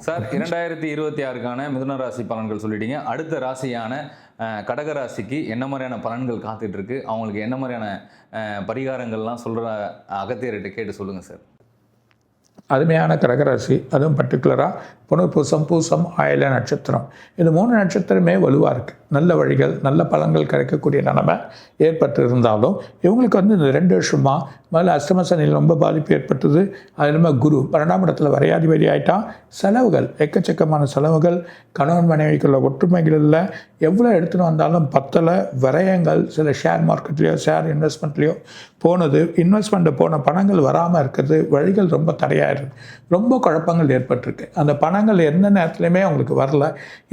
Sir 2026க்கான மிதுன ராசி பலன்கள் சொல்லிட்டீங்க. அடுத்த ராசியான கடக ராசிக்கு என்ன மாதிரியான பலன்கள் காத்துட்டு இருக்கு? அவங்களுக்கு என்ன மாதிரியான பரிகாரங்கள்லாம் சொல்ற அகத்தியர்கிட்ட கேட்டு சொல்லுங்க சார். அருமையான கடகராசி, அதுவும் பர்டிகுலராக புனர்பூசம், பூசம், ஆயில நட்சத்திரம், இது 3 நட்சத்திரமே வலுவாக இருக்குது. நல்ல வழிகள், நல்ல பலன்கள் கிடைக்கக்கூடிய நிலைமை ஏற்பட்டு இருந்தாலும் இவங்களுக்கு இந்த 2 வருஷமாக முதல்ல அஷ்டம சனியில் ரொம்ப பாதிப்பு ஏற்பட்டது. அது இல்லாமல் குரு 12ஆம் இடத்துல வரையாதிபதி ஆகிட்டான். செலவுகள், எக்கச்சக்கமான செலவுகள், கணவன் மனைவிக்குள்ள ஒற்றுமைகள் இல்லை. எவ்வளோ எடுத்துகிட்டு வந்தாலும் பத்தலை. விரயங்கள், சில ஷேர் மார்க்கெட்லேயோ ஷேர் இன்வெஸ்ட்மெண்ட்லேயோ போனது, இன்வெஸ்ட்மெண்ட்டு போன பணங்கள் வராமல் இருக்கிறது, வழிகள் ரொம்ப தடையாயிருது. ரொம்ப குழப்பங்கள் ஏற்பட்டிருக்கு. அந்த பணங்கள் எந்த நேரத்துலையுமே அவங்களுக்கு வரல.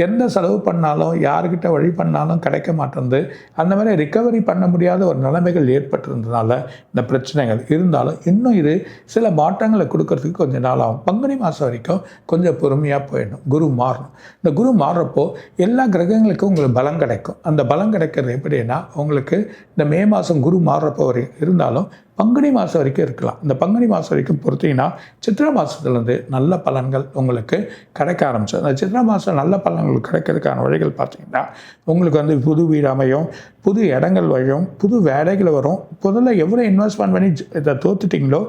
எந்த செலவு பண்ணாலும் யாருக்கிட்ட வழி பண்ணாலும் கிடைக்க மாட்டேங்குது. அந்த மாதிரி ரிகவரி பண்ண முடியாத ஒரு நிலைமைகள் ஏற்பட்டிருந்ததுனால இந்த பிரச்சனைகள் இருந்தாலும் இன்னும் இது சில மாற்றங்களை கொடுக்கறதுக்கு கொஞ்சம் நாள் ஆகும். பங்குனி மாதம் வரைக்கும் கொஞ்சம் பொறுமையாக போயிடணும். குரு மாறணும். இந்த குரு மாறுறப்போ எல்லா கிரகங்களுக்கும் உங்களுக்கு பலம் கிடைக்கும். அந்த பலம் கிடைக்கிறது எப்படின்னா, உங்களுக்கு இந்த மே மாதம் குரு மாறுறப்போ வரைக்கும் இருந்தாலும் பங்குனி மாதம் வரைக்கும் இருக்கலாம். இந்த பங்குனி மாதம் வரைக்கும் பொறுத்தீங்கன்னா சித்திரை மாதத்துலேருந்து நல்ல பலன்கள் உங்களுக்கு கிடைக்க ஆரம்பிச்சு. அந்த சித்திரை மாதம் நல்ல பலன்கள் கிடைக்கிறதுக்கான வழிகள் பார்த்திங்கன்னா, உங்களுக்கு புது வீடு அமையும், புது இடங்கள் வரும், புது வேலைகள் வரும். முதல்ல எவ்வளோ இன்வெஸ்ட்மெண்ட் பண்ணி இதை தோத்துட்டிங்களோ,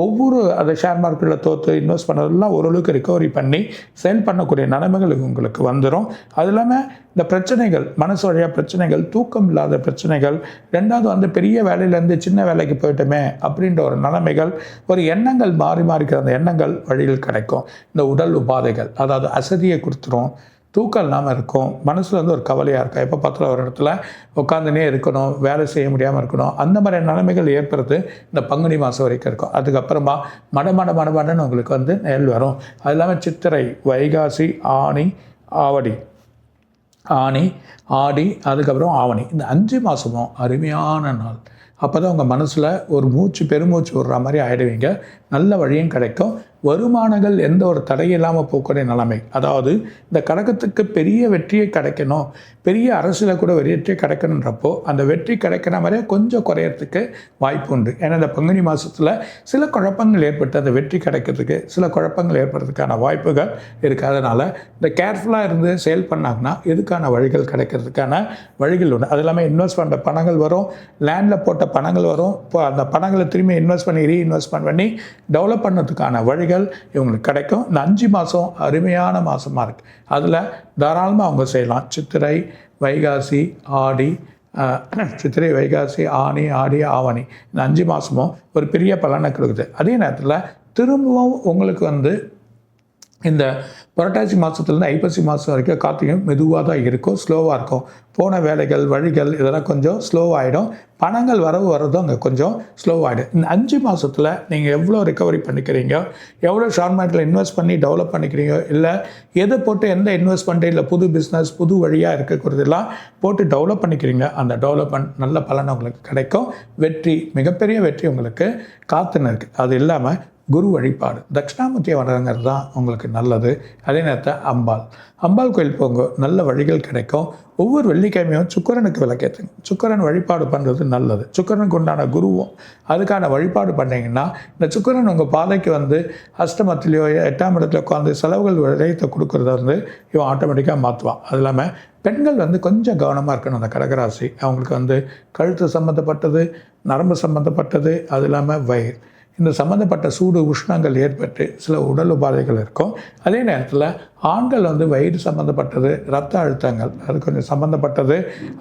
ஒவ்வொரு அதை ஷேர் மார்க்கெட்டில் தோற்று இன்வெஸ்ட் பண்ணதெல்லாம் ஓரளவுக்கு ரிகவரி பண்ணி சேல் பண்ணக்கூடிய நிலைமைகள் உங்களுக்கு வந்துடும். அது இல்லாமல் இந்த பிரச்சனைகள், மனசு வழியாக பிரச்சனைகள், தூக்கம் இல்லாத பிரச்சனைகள், ரெண்டாவது பெரிய வேலையிலேருந்து சின்ன வேலைக்கு போயிட்டோமே அப்படின்ற ஒரு நிலைமைகள், ஒரு எண்ணங்கள் மாறி மாறிக்கிற அந்த எண்ணங்கள் வழியில் கிடைக்கும். இந்த உடல் உபாதைகள், அதாவது அசதியை கொடுத்துரும், தூக்கம் இல்லாமல் இருக்கும், மனசில் ஒரு கவலையாக இருக்கும், எப்போ பார்த்தாலும் ஒரு இடத்துல உட்காந்துனே இருக்கணும், வேலை செய்ய முடியாமல் இருக்கணும். அந்த மாதிரி நிலைமைகள் ஏற்படுறது இந்த பங்குனி மாதம் வரைக்கும் இருக்கும். அதுக்கப்புறமா மடமடன்னு உங்களுக்கு நெல் வரும். அது இல்லாமல் சித்திரை, வைகாசி, ஆனி, ஆடி, அதுக்கப்புறம் ஆவணி, இந்த 5 மாதமும் அருமையான நாள். அப்போ தான் உங்கள் மனசில் ஒரு பெருமூச்சு விடுற மாதிரி ஆகிடுவீங்க. நல்ல வழியும் கிடைக்கும். வருமானங்கள் எந்த ஒரு தடையும் இல்லாமல் போகக்கூடிய நிலைமை. அதாவது இந்த கடகத்துக்கு பெரிய வெற்றியை கிடைக்கணும், பெரிய அரசியல கூட வெற்றியை கிடைக்கணுன்றப்போ அந்த வெற்றி கிடைக்கிற மாதிரியே கொஞ்சம் குறையறதுக்கு வாய்ப்பு உண்டு. ஏன்னா இந்த பங்குனி மாதத்தில் சில குழப்பங்கள் ஏற்பட்டு அந்த வெற்றி கிடைக்கிறதுக்கு சில குழப்பங்கள் ஏற்படுறதுக்கான வாய்ப்புகள் இருக்குது. அதனால் இந்த கேர்ஃபுல்லாக இருந்து செயல் பண்ணாங்கன்னா இதுக்கான வழிகள் கிடைக்கிறதுக்கான வழிகள் உண்டு. அது இல்லாமல் இன்வெஸ்ட் பண்ணுற பணங்கள் வரும், லேண்டில் போட்ட பணங்கள் வரும். இப்போ அந்த பணங்களை திரும்பி இன்வெஸ்ட் பண்ணி ரீஇன்வெஸ்ட்மெண்ட் பண்ணி டெவலப் பண்ணுறதுக்கான வழிகள் இவங்களுக்கு கிடைக்கும். இந்த 5 மாதம் அருமையான மாதமாக இருக்குது. அதில் தாராளமாக அவங்க செய்யலாம். சித்திரை, வைகாசி, ஆனி, ஆடி, ஆவணி, இந்த 5 மாதமும் ஒரு பெரிய பலனை கொடுக்குது. அதே நேரத்தில் திரும்பவும் உங்களுக்கு இந்த புரட்டாசி மாதத்துலேருந்து ஐப்பசி மாதம் வரைக்கும் கார்த்திகை மெதுவாக தான் இருக்கும், ஸ்லோவாக இருக்கும். போன வேலைகள், வழிகள் இதெல்லாம் கொஞ்சம் ஸ்லோவாகிடும். பணங்கள் வரதும் அங்கே கொஞ்சம் ஸ்லோவாகிடும். இந்த 5 மாதத்தில் நீங்கள் எவ்வளோ ரிகவரி பண்ணிக்கிறீங்க, எவ்வளோ ஷேர் மார்க்கெட்டில் இன்வெஸ்ட் பண்ணி டெவலப் பண்ணிக்கிறீங்க, இல்லை எதை போட்டு எந்த இன்வெஸ்ட்மெண்ட்டு, இல்லை புது பிஸ்னஸ், புது வழியாக இருக்கிறதெல்லாம் போட்டு டெவலப் பண்ணிக்கிறீங்க, அந்த டெவலப்மெண்ட் நல்ல பலன் உங்களுக்கு கிடைக்கும். வெற்றி, மிகப்பெரிய வெற்றி உங்களுக்கு காத்துன்னு இருக்குது. அது இல்லாமல் குரு வழிபாடு, தட்சிணாமூர்த்தியை வணங்குறது தான் உங்களுக்கு நல்லது. அதே நேரத்தில் அம்பாள் கோயில் போங்க, நல்ல வழிகள் கிடைக்கும். ஒவ்வொரு வெள்ளிக்கிழமையும் சுக்கிரனுக்கு விளக்கேற்றுங்க. சுக்கிரன் வழிபாடு பண்ணுறது நல்லது. சுக்கிரனுக்கு உண்டான குருவும் அதுக்கான வழிபாடு பண்ணிங்கன்னா இந்த சுக்கிரன் உங்கள் பாதைக்கு அஷ்டமத்திலையோ 8ஆம் இடத்துல உட்காந்து செலவுகள் விடயத்தை கொடுக்குறத இவன் ஆட்டோமேட்டிக்காக மாற்றுவான். அது இல்லாமல் பெண்கள் கொஞ்சம் கவனமாக இருக்கணும். அந்த கடகராசி அவங்களுக்கு கழுத்து சம்மந்தப்பட்டது, நரம்பு சம்மந்தப்பட்டது, அது இல்லாமல் வயிறு, இந்த சம்மந்தப்பட்ட சூடு உஷ்ணங்கள் ஏற்பட்டு சில உடல் உபாதைகள் இருக்கும். அதே நேரத்தில் ஆண்கள் வயிறு சம்மந்தப்பட்டது, இரத்த அழுத்தங்கள் அது கொஞ்சம் சம்மந்தப்பட்டது,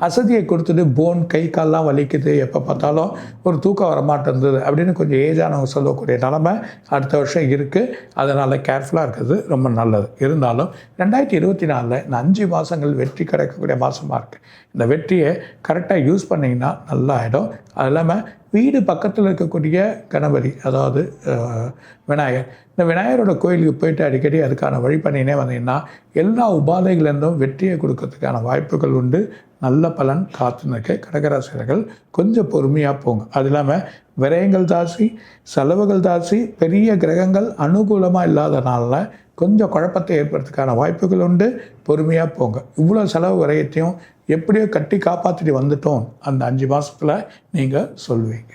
அசதியை கொடுத்துட்டு போன், கை கால்லாம் வலிக்குது, எப்போ பார்த்தாலும் ஒரு தூக்கம் வரமாட்டேங்குது அப்படின்னு கொஞ்சம் ஏஜானவங்க சொல்லக்கூடிய நிலைமை அடுத்த வருஷம் இருக்குது. அதனால் கேர்ஃபுல்லாக இருக்கிறது ரொம்ப நல்லது. இருந்தாலும் 2024 இந்த 5 மாதங்கள் வெற்றி கிடைக்கக்கூடிய மாதமாக இருக்குது. இந்த வெற்றியை கரெக்டாக யூஸ் பண்ணிங்கன்னா நல்லா ஆகிடும். அது இல்லாமல் வீடு பக்கத்தில் இருக்கக்கூடிய கணபதி, அதாவது விநாயகர், இந்த விநாயகரோட கோயிலுக்கு போயிட்டு அடிக்கடி அதுக்கான வழி பண்ணினே வந்தீங்கன்னா எல்லா உபாதைகளிலிருந்தும் வெற்றியை கொடுக்கறதுக்கான வாய்ப்புகள் உண்டு. நல்ல பலன் காத்துனுக்கு. கடகராசிரியர்கள் கொஞ்சம் பொறுமையாக போங்க. அது இல்லாமல் விரயங்கள் ஜாஸ்தி, செலவுகள் ஜாஸ்தி, பெரிய கிரகங்கள் அனுகூலமாக இல்லாதனால கொஞ்சம் குழப்பத்தை ஏற்படுறதுக்கான வாய்ப்புகள் உண்டு. பொறுமையாக போங்க. இவ்வளோ செலவு விரயத்தையும் எப்படியோ கட்டி காப்பாற்றிட்டு வந்துட்டோம் அந்த 5 மாதத்தில் நீங்கள் சொல்வீங்க.